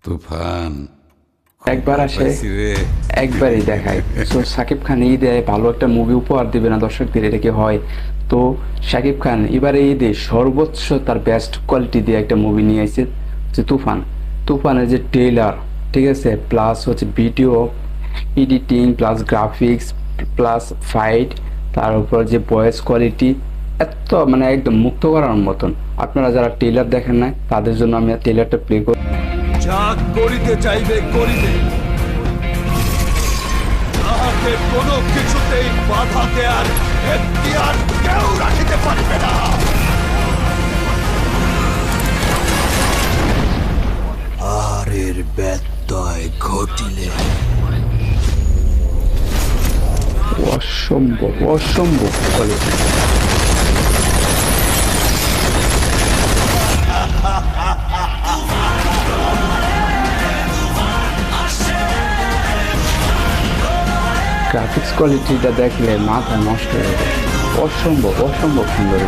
তুফান একবার আসে পাইছি রে। একবারই দেখায়। সো শাকিব খান ঈদে ভালো একটা মুভি উপহার দিবে না দর্শকদের, এটা কি হয়? তো শাকিব খান এবারে ঈদে সর্বোচ্চ তার বেস্ট কোয়ালিটি দিয়ে একটা মুভি নিয়ে এসেছে, যে তুফান। তুফানের যে ট্রেলার, ঠিক আছে, প্লাস হচ্ছে video editing, plus graphics, plus fight, তার উপর যে ভয়েস কোয়ালিটি, এত মানে একদম মুক্ত করার মতন। আপনারা যারা ট্রেলার দেখেন না তাদের জন্য আমি ট্রেলারটা প্লে করি। যা করিতে চাইবে করিবে, তাহাকে কোনো কিছুতেই বাধা দেয়ার এখতিয়ার কেউ রাখিতে পারিবে না। আর এর ব্যত্যয় ঘটিলে অসম্ভব অসম্ভব কোয়ালিটি। গ্রাফিক্স কোয়ালিটিটা দেখলে মাথা নষ্ট হয়ে যাবে, অসম্ভব অসম্ভব সুন্দর।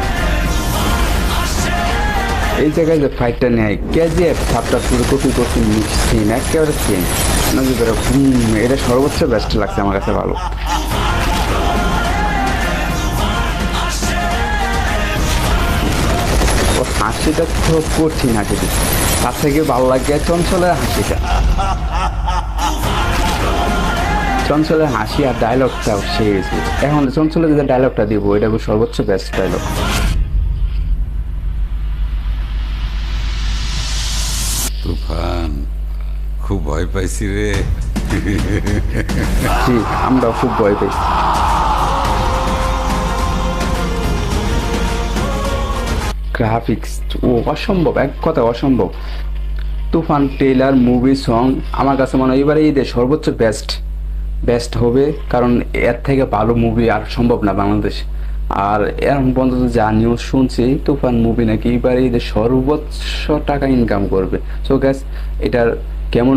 এই জায়গায় যে ফাইটটা নেয় কেজিএফ সাতটা পুরো কপি করতে মিক্সিন একেবারে সেম, এটা সর্বোচ্চ বেস্ট লাগছে আমার কাছে, ভালো। ও হাসিটা তো কঠিন হাসি, তার থেকে ভালো লাগে চঞ্চলের হাসিটা। চঞ্চলের হাসি আর ডায়লগটাও শেষ। এখন চঞ্চলের যে ডায়লগটা দিব এটা সর্বোচ্চ বেস্ট ডায়লগ। তুফান খুব ভয় পাইছি রে। জি, আমরা খুব ভয় পাই। গ্রাফিক্স ও অসম্ভব, এক কথা অসম্ভব। তুফান ট্রেলার মুভি সং আমার কাছে মনে হয় এবারে ঈদের সর্বোচ্চ বেস্ট বেস্ট হবে, কারণ এর থেকে ভালো মুভি আর সম্ভব না বাংলাদেশ। আর এখন পর্যন্ত যা নিউজ শুনছি, তুফান মুভি নাকি এবারে ঈদের সর্বোচ্চ টাকা ইনকাম করবে। সো গ্যাস, এটার কেমন